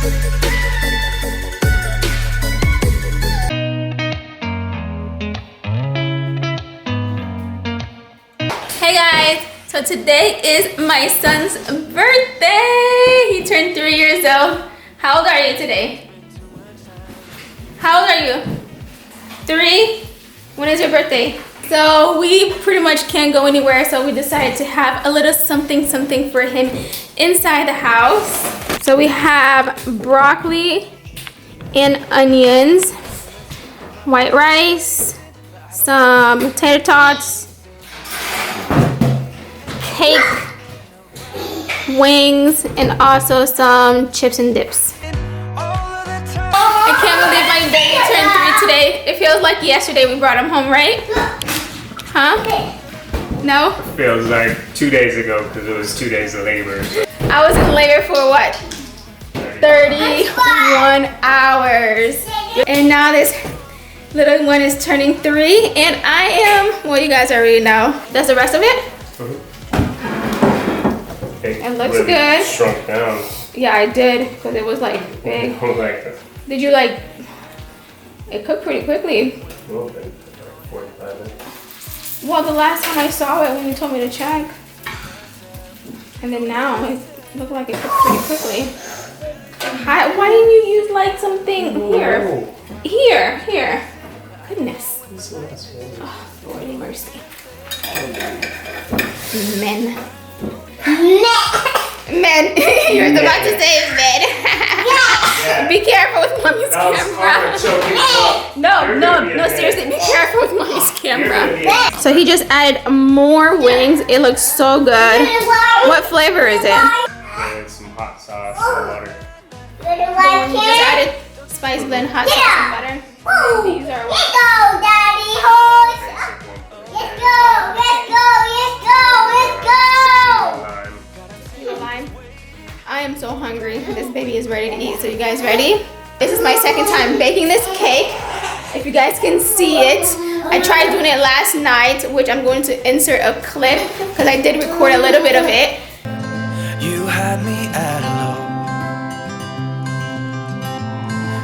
Hey guys, so today is my son's birthday. He turned 3 years old. How old are you today? How old are you? 3? When is your birthday? So we pretty much can't go anywhere, so we decided to have a little something for him inside the house. So we have broccoli and onions, white rice, some tater tots, cake, wings, and also some chips and dips. I can't believe my baby turned 3 today. It feels like yesterday we brought him home, right? Huh? No? It feels like 2 days ago because it was 2 days of labor. I was in labor for what? 31 hours. And now this little one is turning 3 and I am, well, you guys already know. That's the rest of it? It looks really good. Shrunk down. Yeah, I did because it was like big. Did you like? It cooked pretty quickly. A little bit, 45 minutes. Well, the last time I saw it when you told me to check, and then now it looked like it cooked pretty quickly. Why didn't you use like something here? Here. Goodness. Oh, Lord have mercy. Men. Men. You were about to say men. Yeah. Be careful with mommy's camera. No, seriously, be careful with mommy's camera. So he just added more wings. It looks so good. What flavor is it? And some hot sauce and water. He just added spice blend, hot sauce, and butter. These are what? Let's go, Daddy. Let's go. Lime. I am so hungry. This baby is ready to eat. So you guys ready? This is my second time baking this cake. If you guys can see it, I tried doing it last night, which I'm going to insert a clip because I did record a little bit of it. You had me at hello,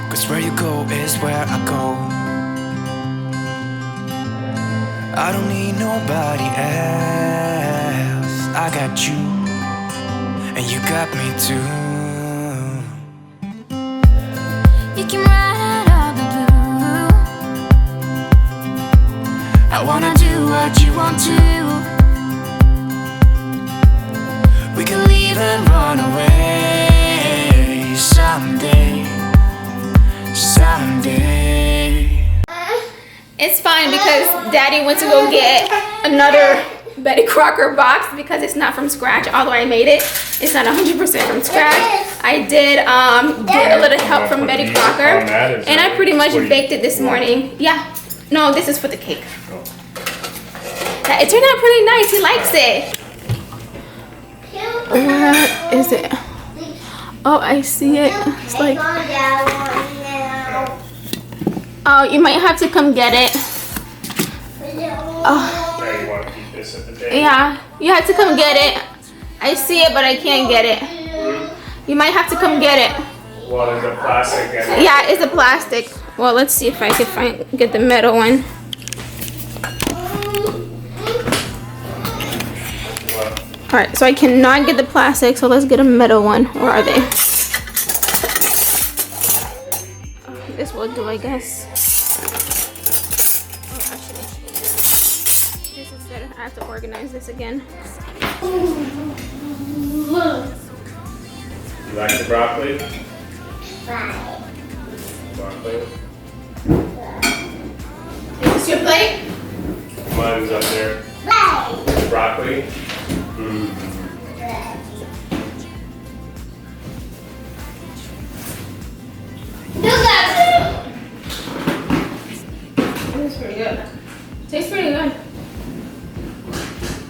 'cause where you go is where I go. I don't need nobody else. I got you, and you got me too. You can ride all the blue. I wanna do what you want to. We can leave and run away someday. It's fine because Daddy went to go get another Betty Crocker box because it's not from scratch, although I made it. It's not 100% from scratch. I did get a little help from Betty Crocker, and I pretty much baked it this morning. Yeah, no, this is for the cake. It turned out pretty nice. He likes it. What is it? Oh, I see it. It's like, oh, you might have to come get it. Oh. Yeah, you have to come get it. I see it, but I can't get it. You might have to come get it. Well, it's a plastic. Yeah, it's a plastic. Well, let's see if I can get the metal one. All right, so I cannot get the plastic, so let's get a metal one. Where are they? This will do, I guess. Oh, actually, this is better. I have to organize this again. You like the broccoli? Broccoli? Is this your plate? Mine's up there. Broccoli? This is pretty good. Tastes pretty good.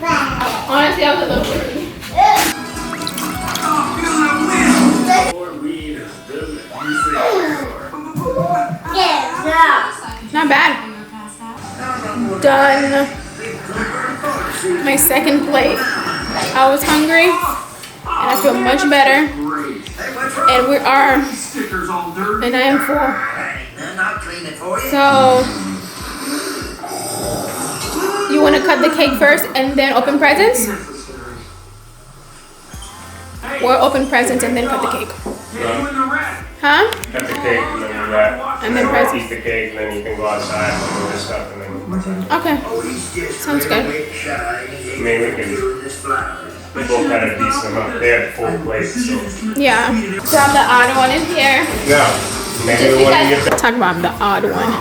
Honestly, I was a little worried. Not bad. Done. My second plate. I was hungry and I feel much better. and we are, and I am full. So, you want to cut the cake first and then open presents? Or open presents and then cut the cake? Huh? Cut the cake and then you wrap. And then presents. Eat the cake and then you can go outside and do this stuff and then. Okay. Sounds good. I mean, we both had a decent amount. They had full plates, so. Yeah. So I'm the odd one in here. Yeah. Maybe the one you get. Talk about I'm the odd one.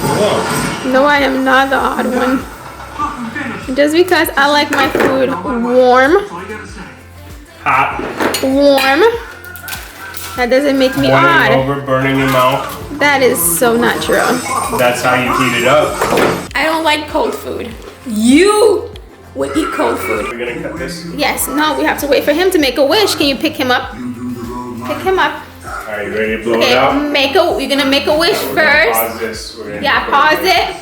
Whoa. No, I am not the odd one. Just because I like my food warm. Hot. Warm. That doesn't make me Boiling odd. over, burning your mouth. That is so not true. That's how you heat it up. I don't like cold food. You would eat cold food. We're gonna cut this. Yes, no, we have to wait for him to make a wish. Can you pick him up? Pick him up. Are you ready to blow it Okay, out? you're gonna make a wish We're gonna first. pause this. We're gonna Yeah, pause it.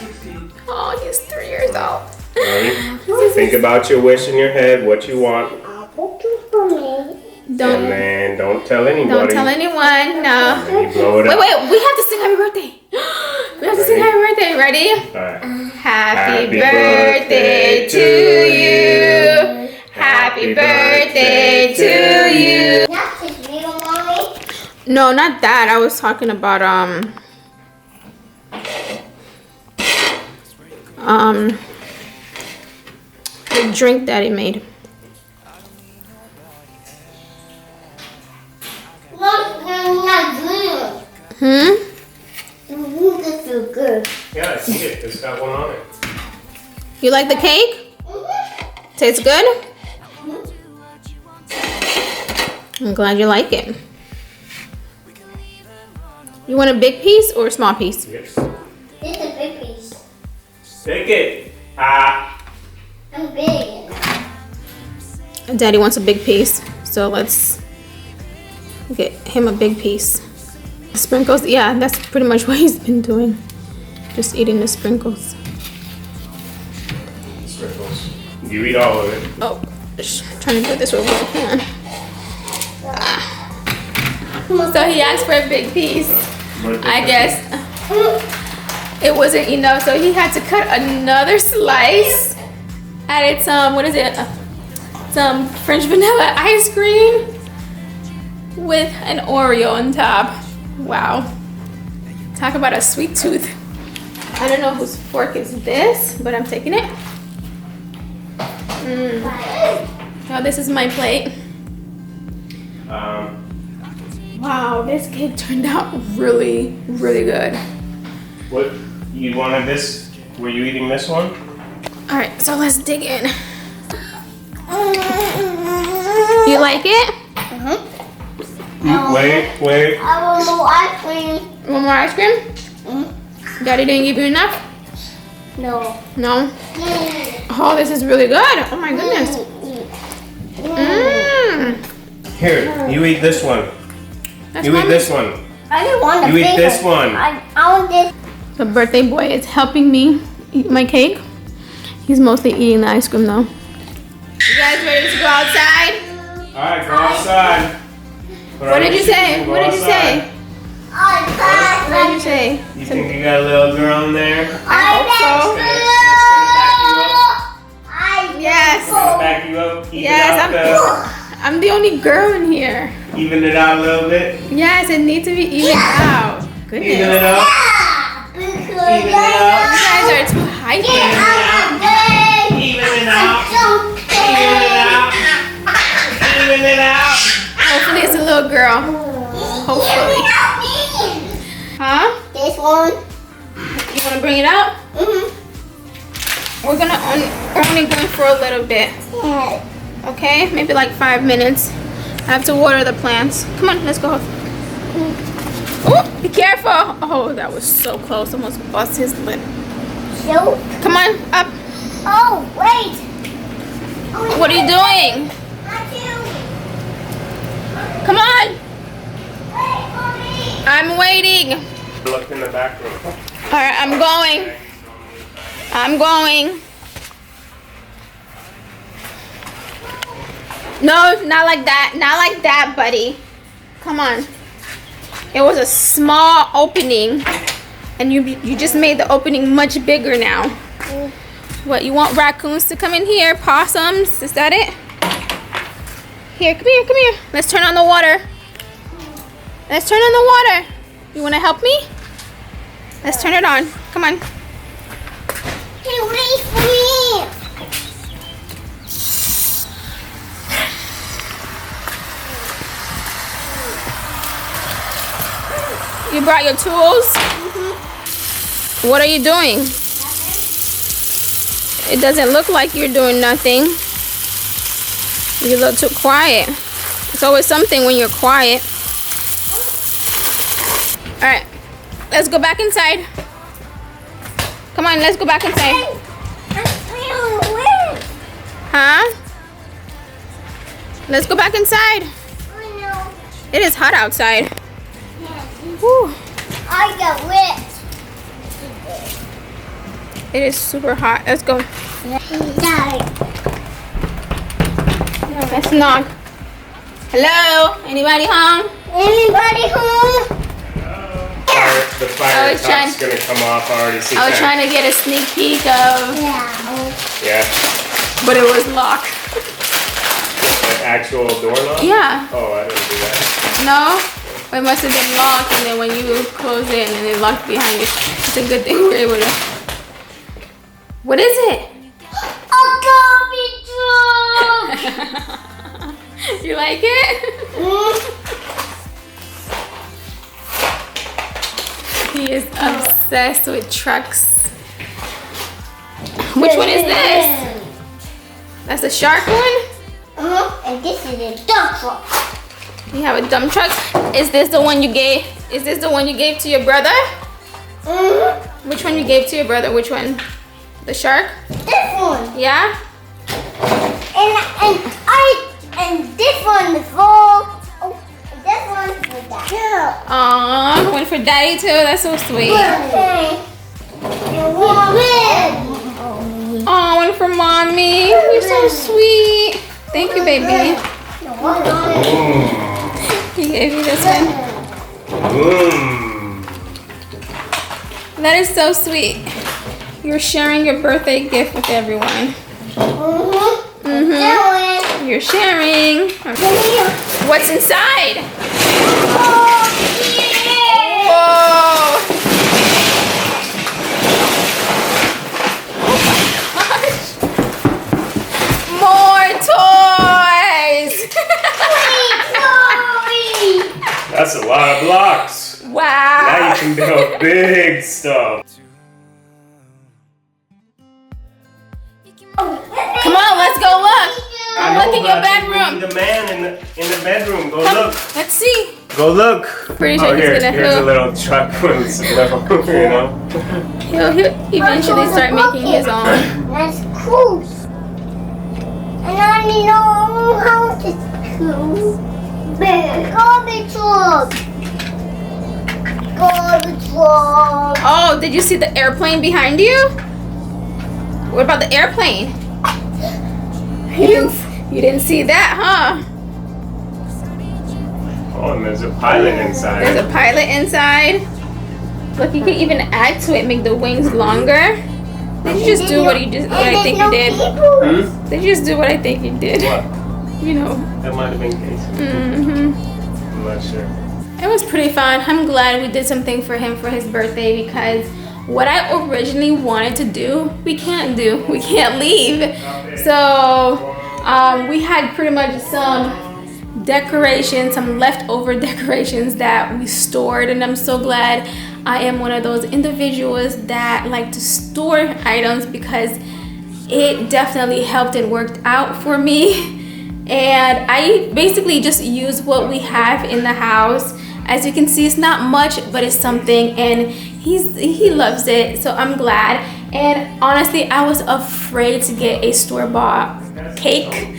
Oh, he's 3 years old. Ready? Think about your wish in your head, what you want, and Don't then don't tell anybody. tell anyone. No. And you blow it Wait, up. we have to sing happy birthday. We have to sing happy birthday. Ready? Alright. Happy birthday to you. Happy birthday to you. That's his real mommy. No, not that. I was talking about the drink that he made. Not good. Hmm? This is good. Yeah, I see it. It's got one on it. You like the cake? Tastes good? I'm glad you like it. You want a big piece or a small piece? Yes. This is a big piece. Take it. Ah. I'm big. Daddy wants a big piece, so let's get him a big piece. Sprinkles, yeah, that's pretty much what he's been doing. Just eating the sprinkles. Sprinkles. You eat all of it. Oh, just trying to do this with one hand. So he asked for a big piece. I guess it wasn't enough, so he had to cut another slice. Added some, what is it? Some French vanilla ice cream with an Oreo on top. Wow. Talk about a sweet tooth. I don't know whose fork is this, but I'm taking it. Oh, this is my plate. Wow, this cake turned out really, really good. What? You wanted this? Were you eating this one? All right, so let's dig in. You like it? Wait. I want more ice cream. One more ice cream? Daddy didn't give you enough? No. No? Oh, this is really good. Oh my goodness. Here, you eat this one. That's You eat mommy. this one. I didn't want the You eat big this one. I want this. The birthday boy is helping me eat my cake. He's mostly eating the ice cream though. You guys ready to go outside? Alright, go outside. What did you say? What did you say? What did you say? You think you got a little girl in there? I hope so. Yes. Back you up. Even Yes, out I'm the only girl in here. even it out a little bit. Yes, it needs to be evened out. Goodness. Even it up. Even it out. You guys are too hyper. Even it out. Even it out. Even it out. Hopefully it's a little girl. Hopefully. Huh? This one. You want to bring it out? We're only going for a little bit. Okay? Maybe like 5 minutes. I have to water the plants. Come on, let's go. Oh, be careful. Oh, that was so close. Almost bust his lip. So. Come on, up. Oh, wait. What are you doing? Come on. Wait for me. I'm waiting. Look in the back room. All right, I'm going. I'm going. No, not like that. Not like that, buddy. Come on. It was a small opening, and you just made the opening much bigger now. What, you want raccoons to come in here? Possums? Is that it? Here, come here, come here. Let's turn on the water. Let's turn on the water. You want to help me? Let's turn it on. Come on. Hey, wait for me. You brought your tools? What are you doing? It doesn't look like you're doing nothing. You look too quiet. It's always something when you're quiet. All right, let's go back inside. Come on, let's go back inside. Huh? Let's go back inside. It is hot outside. Whew. I got wet. It is super hot. Let's go. Let's knock. Hello? Anybody home? Anybody home? The fire I was top's gonna come off. I already see I was that. trying to get a sneak peek of, Yeah. but it was locked. The actual door lock? Yeah. Oh, I didn't do that. No? It must have been locked, and then when you close it and it locked behind you. It's a good thing we're able to. What is it? A garbage truck. You like it? He is obsessed with trucks. Which one is this? That's the shark one? And this is a dump truck. You have a dump truck. Is this the one you gave? Is this the one you gave to your brother? Which one you gave to your brother? Which one? The shark? This one. Yeah? And this one is for. Oh, and this one for that. Aww, one for daddy too. That's so sweet. Okay. Aw, one for mommy. You're so sweet. Thank you, baby. He gave you this one. That is so sweet. You're sharing your birthday gift with everyone. You're sharing. Okay. What's inside? Whoa! Oh my gosh! More toys! That's a lot of blocks. Wow! Now you can build big stuff. Come on, let's go look. Look in your bedroom. The man in the bedroom. Go look. Let's see. Go look. Pretty sure he's gonna here's a help. little truck with some little, you know. He'll eventually start making his own. That's cool. And I know how to cool. Big garbage truck. Garbage truck. Oh, did you see the airplane behind you? What about the airplane? You didn't see that, huh? Oh, and there's a pilot inside. There's a pilot inside. Look, you can even add to it, make the wings longer. Did you just do what I think you did? Did you just do what I think you did? What? You know. That might have been Casey. I'm not sure. It was pretty fun. I'm glad we did something for him for his birthday, because what I originally wanted to do, we can't do. We can't leave. So we had pretty much some decorations, some leftover decorations that we stored, and I'm so glad I am one of those individuals that like to store items, because it definitely helped and worked out for me. And I basically just use what we have in the house. As you can see, it's not much, but it's something, and he loves it, so I'm glad. And honestly, I was afraid to get a store-bought cake,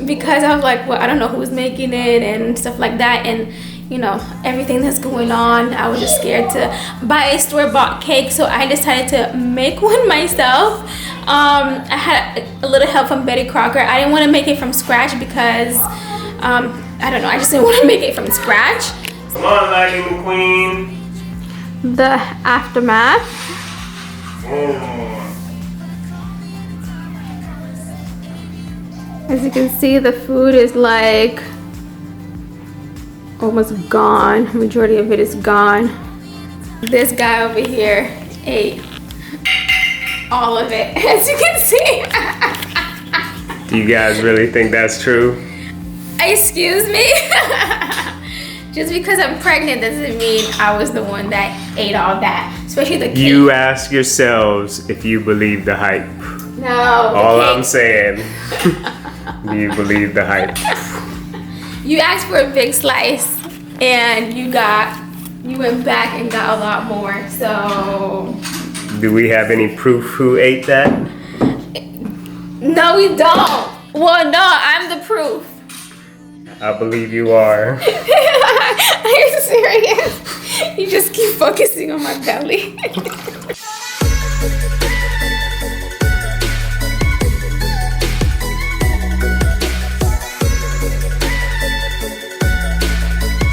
because I was like, well, I don't know who's making it and stuff like that. And you know, everything that's going on. I was just scared to buy a store-bought cake, so I decided to make one myself. I had a little help from Betty Crocker. I didn't want to make it from scratch because I don't know, I just didn't want to make it from scratch. Come on, Lightning McQueen. The aftermath. As you can see, the food is like almost gone. Majority of it is gone. This guy over here ate all of it, as you can see. Do you guys really think that's true? Excuse me? Just because I'm pregnant doesn't mean I was the one that ate all that, especially the cake. You ask yourselves if you believe the hype. No. All I'm saying, do you believe the hype? You asked for a big slice and you went back and got a lot more, so. Do we have any proof who ate that? No, we don't. Well, no, I'm the proof. I believe you are. Are you serious? You just keep focusing on my belly.